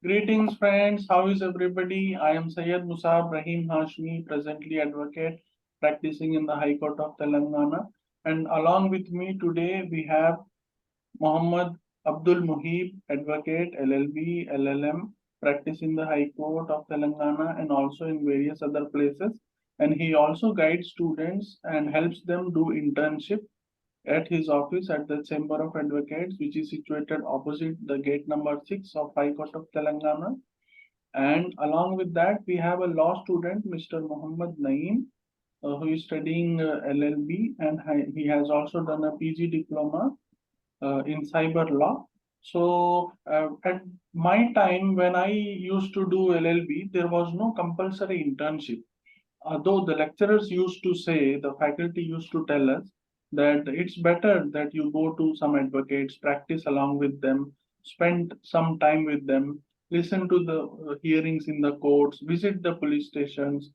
Greetings, friends. How is everybody? I am Syed Musab Rahim Hashmi, presently advocate practicing in the High Court of Telangana. And along with me today, we have Muhammad Abdul Muhib, advocate, LLB, LLM, practice in the High Court of Telangana and also in various other places. And he also guides students and helps them do internship at his office at the Chamber of Advocates, which is situated opposite the gate number 6 of High Court of Telangana. And along with that, we have a law student, Mr. Muhammad Naeem, who is studying LLB, and he has also done a PG diploma in cyber law. So at my time, when I used to do LLB, there was no compulsory internship. Though the lecturers used to say, the faculty used to tell us that it's better that you go to some advocates, practice along with them, spend some time with them, listen to the hearings in the courts, visit the police stations,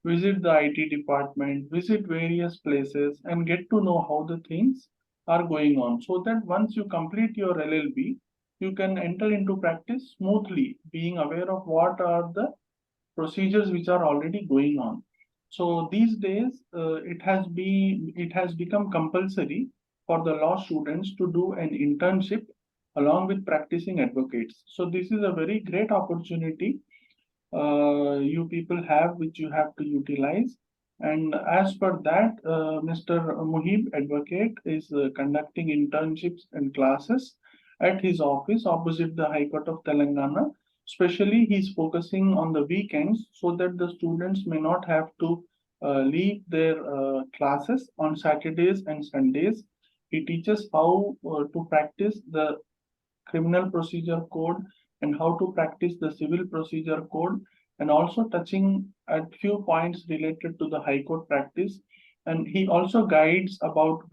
visit the IT department, visit various places, and get to know how the things are going on. So that once you complete your LLB, you can enter into practice smoothly, being aware of what are the procedures which are already going on. So these days, it has become compulsory for the law students to do an internship along with practicing advocates. So this is a very great opportunity you people have, which you have to utilize. And as per that, Mr. Muhib Advocate is conducting internships and classes at his office opposite the High Court of Telangana. Especially, he's focusing on the weekends so that the students may not have to leave their classes on Saturdays and Sundays. He teaches how to practice the criminal procedure code and how to practice the civil procedure code, and also touching at few points related to the high court practice. And he also guides about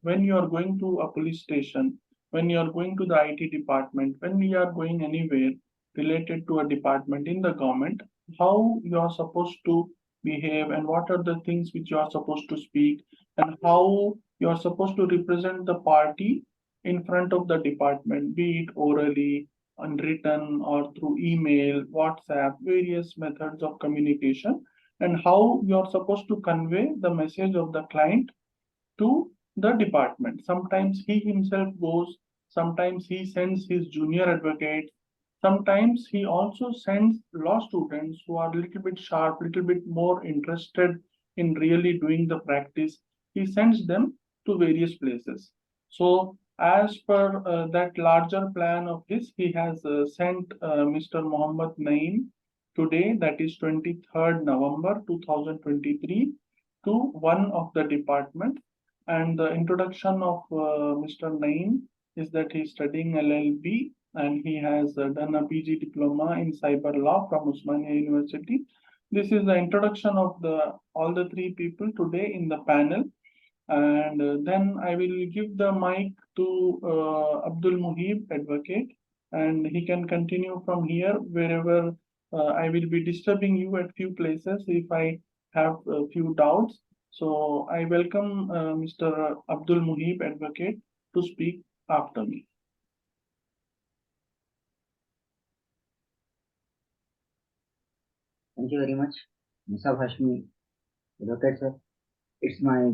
when you are going to a police station, when you are going to the IT department, when we are going anywhere related to a department in the government, how you are supposed to behave and what are the things which you are supposed to speak, and how you are supposed to represent the party in front of the department, be it orally, unwritten, or through email, WhatsApp, various methods of communication, and how you're supposed to convey the message of the client to the department. Sometimes he himself goes, sometimes he sends his junior advocate, sometimes he also sends law students who are a little bit sharp, little bit more interested in really doing the practice. He sends them to various places. So as per that larger plan of his, he has sent Mr. Muhammad Naeem today, that is 23rd November 2023, to one of the department. And the introduction of Mr. Naeem is that he's studying LLB and he has done a PG diploma in cyber law from Osmania University. This is the introduction of the all the three people today in the panel. And then I will give the mic to Abdul Muhib, advocate, and he can continue from here wherever I will be disturbing you at few places if I have a few doubts. So I welcome Mr. Abdul Muhib, advocate, to speak after me. Thank you very much, Musab Hashmi, advocate sir. It's my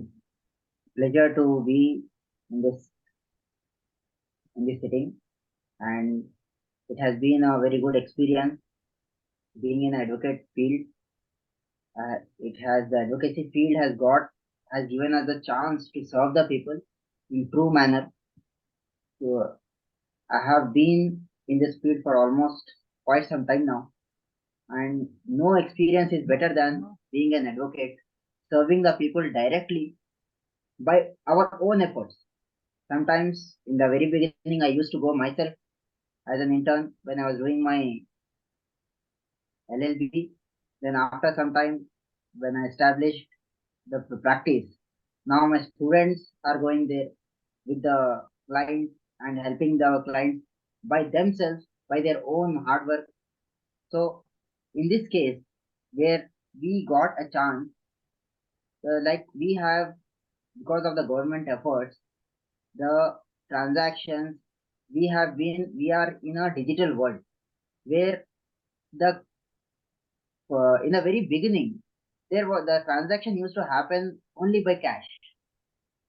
pleasure to be in this sitting, and it has been a very good experience being in advocate field. The advocacy field has given us the chance to serve the people in true manner. So I have been in this field for almost quite some time now, and no experience is better than being an advocate, serving the people directly by our own efforts. Sometimes in the very beginning, I used to go myself as an intern when I was doing my LLB. Then after some time, when I established the practice, now my students are going there with the clients and helping the clients by themselves, by their own hard work. So in this case, where we got a chance, like we have, because of the government efforts, the transactions, we are in a digital world where the in the very beginning, there was the transaction used to happen only by cash.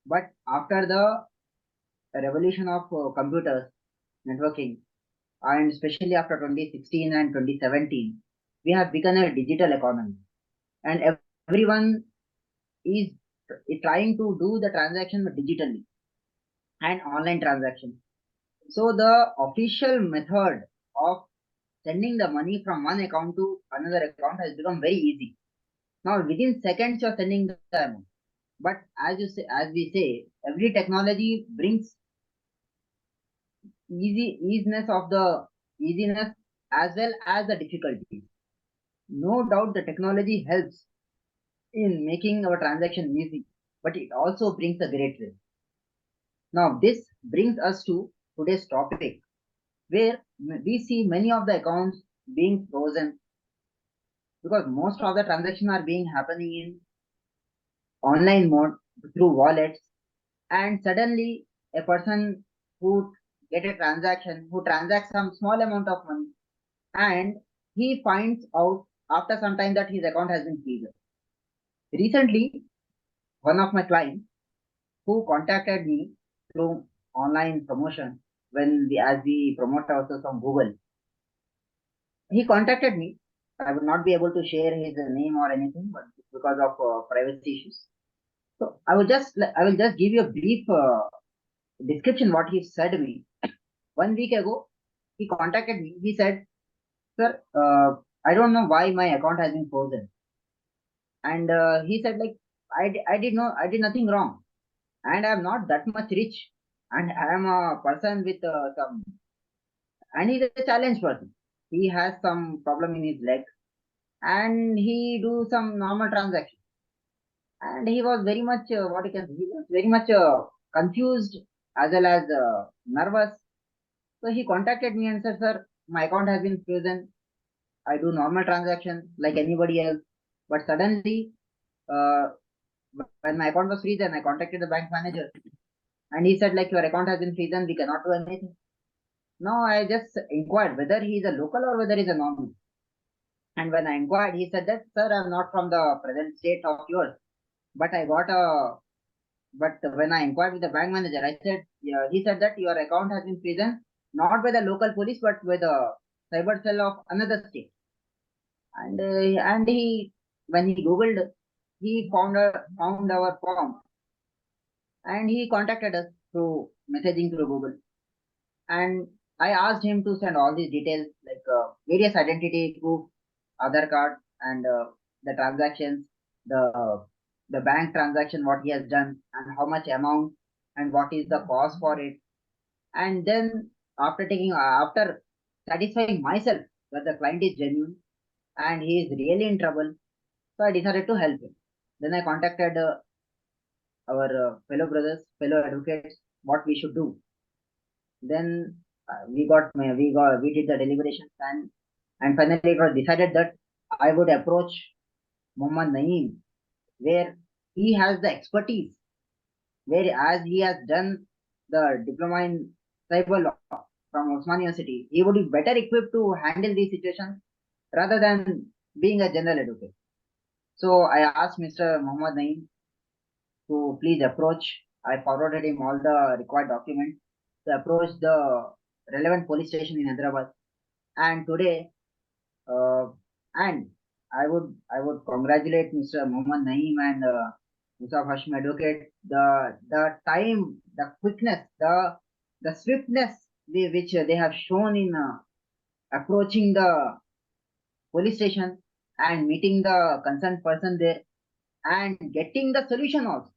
But after the revolution of computers, networking, and especially after 2016 and 2017, we have become a digital economy, and everyone is trying to do the transaction digitally and online transaction. So the official method of sending the money from one account to another account has become very easy. Now within seconds you're sending the amount. But as we say, every technology brings easiness as well as the difficulties. No doubt the technology helps in making our transaction easy, but it also brings a great risk. Now this brings us to today's topic, where we see many of the accounts being frozen because most of the transactions are being happening in online mode through wallets, and suddenly a person who get a transaction who transacts some small amount of money, and he finds out after some time that his account has been frozen. Recently, one of my clients who contacted me through online promotion, when we as we promote ourselves on Google, he contacted me. I would not be able to share his name or anything, but because of privacy issues. So I will just give you a brief description what he said to me. 1 week ago, he contacted me. He said, "Sir, I don't know why my account has been frozen," and he said like, I did nothing wrong, and I am not that much rich, and I am a person with some, and he's a challenge person. He has some problem in his leg, and he do some normal transaction, and he was very much what you can say, he was very much confused as well as nervous. So he contacted me and said, "Sir, my account has been frozen. I do normal transaction like anybody else, but suddenly uh, when my account was frozen, I contacted the bank manager, and he said like your account has been frozen. We cannot do anything." Now I just inquired whether he is a local or whether he is a normal. And when I inquired, he said that, "Sir, I'm not from the present state of yours, but I got a." But when I inquired with the bank manager, I said, yeah, he said that your account has been frozen not by the local police but by the cyber cell of another state. And he, when he googled, he found our form, and he contacted us through messaging through Google. And I asked him to send all these details like various identity proof, Aadhaar card, and the transactions, the the bank transaction, what he has done, and how much amount, and what is the cost for it. And then after satisfying myself that the client is genuine and he is really in trouble, so I decided to help him. Then I contacted our fellow brothers, fellow advocates, what we should do. Then we did the deliberations, and finally it was decided that I would approach Muhammad Naeem, where he has the expertise, whereas he has done the diploma in cyber law from Osman University. He would be better equipped to handle these situations rather than being a general advocate. So I asked Mr. Muhammad Naeem to please approach. I forwarded him all the required documents to approach the relevant police station in Hyderabad. And today, uh, and I would congratulate Mr. Muhammad Naeem and Musaf Hashim Advocate. The time, the quickness, the swiftness which they have shown in approaching the police station and meeting the concerned person there and getting the solution also,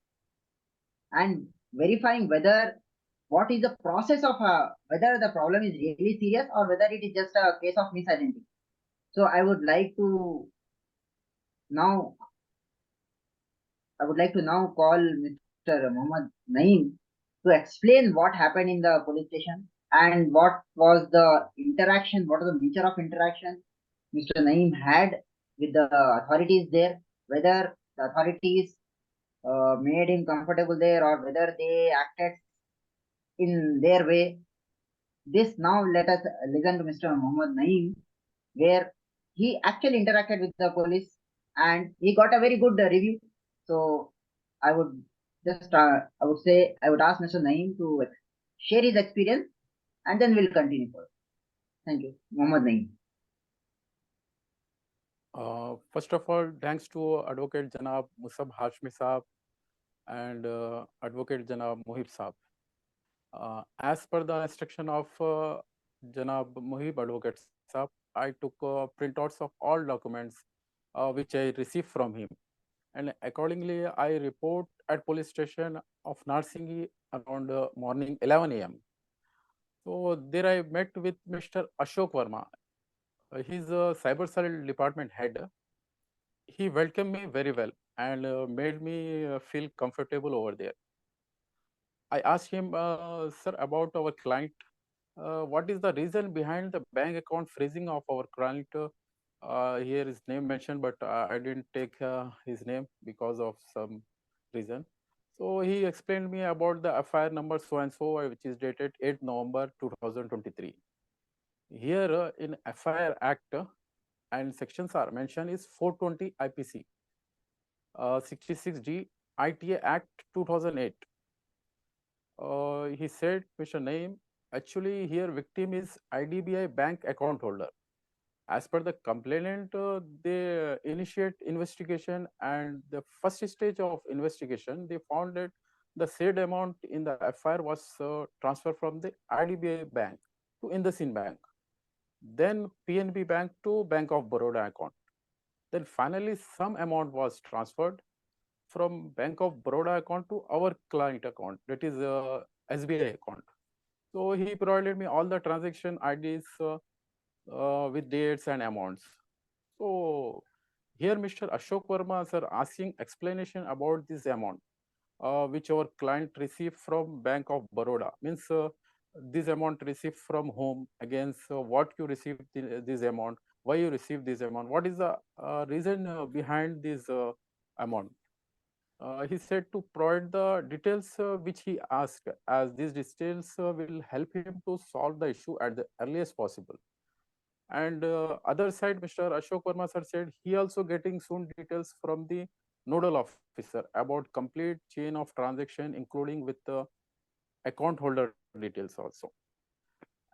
and verifying whether what is the process of whether the problem is really serious or whether it is just a case of misidentity. So now I would like to now call Mr. Muhammad Naeem to explain what happened in the police station and what was the interaction, what was the nature of interaction Mr. Naeem had with the authorities there, whether the authorities made him comfortable there or whether they acted in their way. This now let us listen to Mr. Muhammad Naeem, where he actually interacted with the police and he got a very good review. So I would I would ask Mr. Naeem to share his experience and then we'll continue further. Thank you. Mohammed Naeem. First of all, thanks to Advocate Janab Musab Hashmi Saab and Advocate Janab Muhib Saab. As per the instruction of Janab Muhib Advocate Saab, I took printouts of all documents which I received from him. And accordingly, I report at police station of Narsingi around morning 11 a.m. So there I met with Mr. Ashok Verma. He's a cyber cell department head. He welcomed me very well and made me feel comfortable over there. I asked him, sir, about our client. What is the reason behind the bank account freezing of our client? Here is name mentioned, but I didn't take his name because of some reason. So he explained me about the FIR number so and so, which is dated 8 November 2023. Here in FIR Act and sections are mentioned is 420 IPC, 66D ITA Act 2008. He said, Mr. Naeem, actually here victim is IDBI bank account holder. As per the complainant, they initiate investigation, and the first stage of investigation, they found that the said amount in the FIR was transferred from the IDBI bank to IndusInd Bank, then PNB Bank to Bank of Baroda account. Then finally, some amount was transferred from Bank of Baroda account to our client account, that is SBI account. So he provided me all the transaction IDs with dates and amounts. So here Mr. Ashok Verma sir asking explanation about this amount which our client received from Bank of Baroda. Means this amount received from whom, against what you received this amount, why you received this amount, what is the reason behind this amount. He said to provide the details which he asked, as these details will help him to solve the issue at the earliest possible. And other side, Mr. Ashok Verma sir said he also getting soon details from the nodal officer about complete chain of transaction, including with the account holder details also.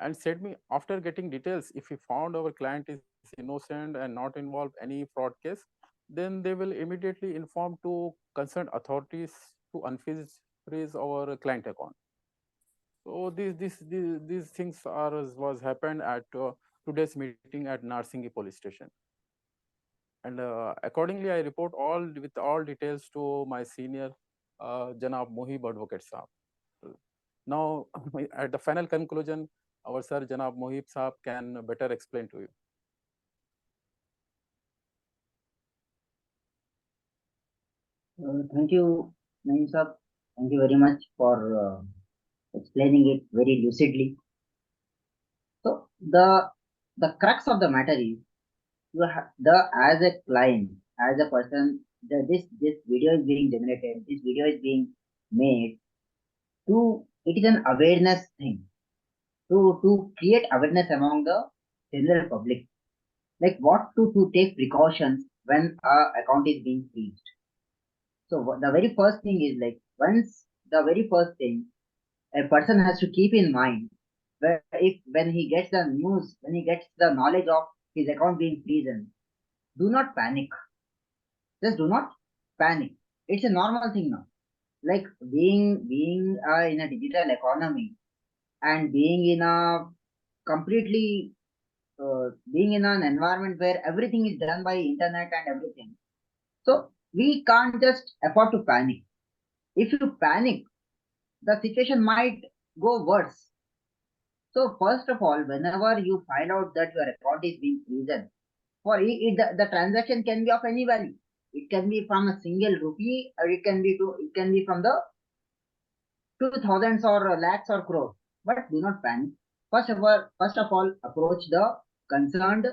And said me after getting details, if he found our client is innocent and not involved any fraud case, then they will immediately inform to concerned authorities to unfreeze our client account. So these things are was happened at today's meeting at Narsingi police station. And accordingly, I report all with all details to my senior, Janab Mohib Advocate Saab. Now, at the final conclusion, our sir Janab Mohib Saab can better explain to you. Thank you, Naeem sir. Thank you very much for explaining it very lucidly. So the crux of the matter is as a client, as a person, this video is being generated, this video is being made to, it is an awareness thing to create awareness among the general public, like what to take precautions when a account is being freezed. So the very first thing is like the very first thing a person has to keep in mind, where if when he gets the news, when he gets the knowledge of his account being frozen, do not panic. Just do not panic. It's a normal thing now. Like being in a digital economy and being in a completely being in an environment where everything is done by internet and everything. So we can't just afford to panic. If you panic, the situation might go worse. So first of all, whenever you find out that your account is being frozen, for the transaction can be of any value. It can be from a single rupee, or it can be from the 2000s or lakhs or crores. But do not panic. First of all, concerned.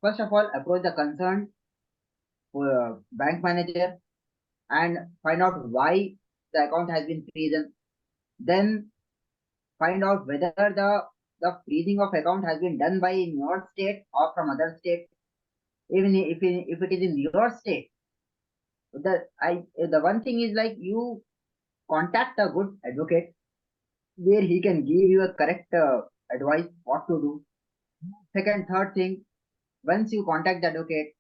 First of all, approach the concerned bank manager and find out why the account has been frozen. Then find out whether the the freezing of account has been done by in your state or from other state, even if it is in your state, the one thing is like you contact a good advocate where he can give you a correct advice what to do. Second, third thing, once you contact the advocate,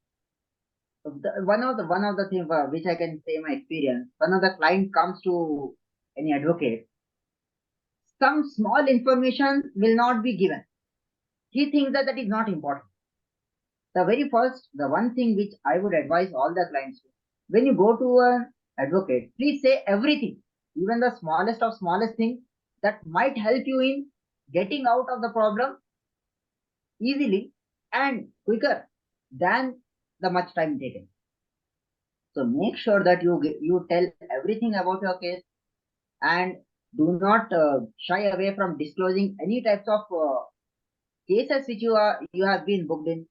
one of the thing which I can say my experience, one of the client comes to any advocate, some small information will not be given. He thinks that that is not important. The one thing which I would advise all the clients, when you go to an advocate, please say everything, even the smallest of smallest thing that might help you in getting out of the problem easily and quicker than the much time taken. So make sure that you tell everything about your case and do not shy away from disclosing any types of cases which you have been booked in,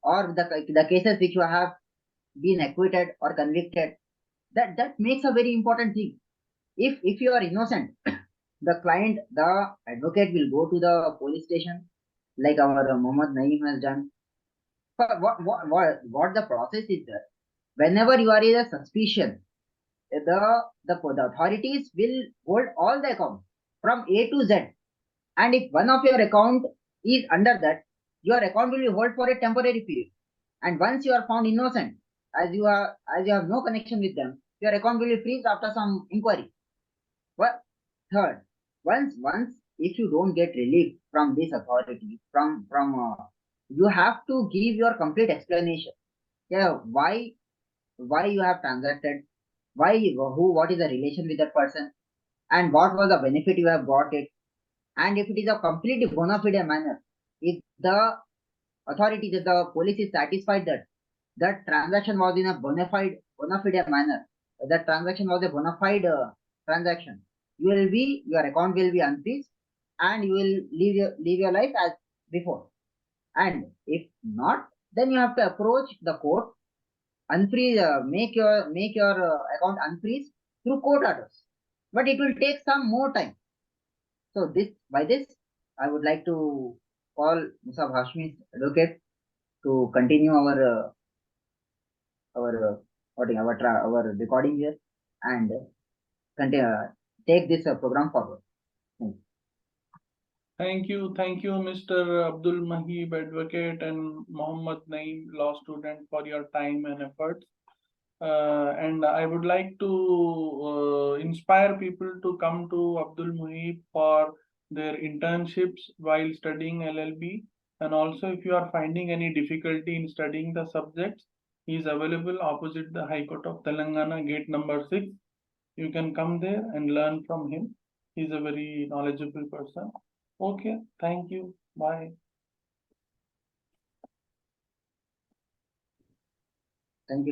or the cases which you have been acquitted or convicted. That makes a very important thing. If you are innocent, the advocate will go to the police station, like our Mohammed Naeem has done. But what the process is that whenever you are in a suspicion, the authorities will hold all the accounts from A to Z. And if one of your account is under that, your account will be held for a temporary period. And once you are found innocent, as you have no connection with them, your account will be freezed after some inquiry. But third, once if you don't get relief from this authority, you have to give your complete explanation. Yeah, why you have transacted, what is the relation with that person, and what was the benefit you have got it, and if it is a completely bona fide manner, if the authorities, if the police is satisfied that that transaction was in a bona fide manner, that transaction was a bona fide transaction, your account will be unfreezed and you will live your life as before. And if not, then you have to approach the court, unfreeze, make your account unfreeze through court orders. But it will take some more time. So this, I would like to call Musa Hashmi's advocate to continue our recording here and continue, take this program forward. Thank you, Mr. Abdul Mahib, advocate, and Mohammed Naeem, law student, for your time and efforts. And I would like to inspire people to come to Abdul Muhib for their internships while studying LLB. And also, if you are finding any difficulty in studying the subjects, he is available opposite the High Court of Telangana, gate number 6. You can come there and learn from him. He is a very knowledgeable person. Okay, thank you. Bye. Thank you.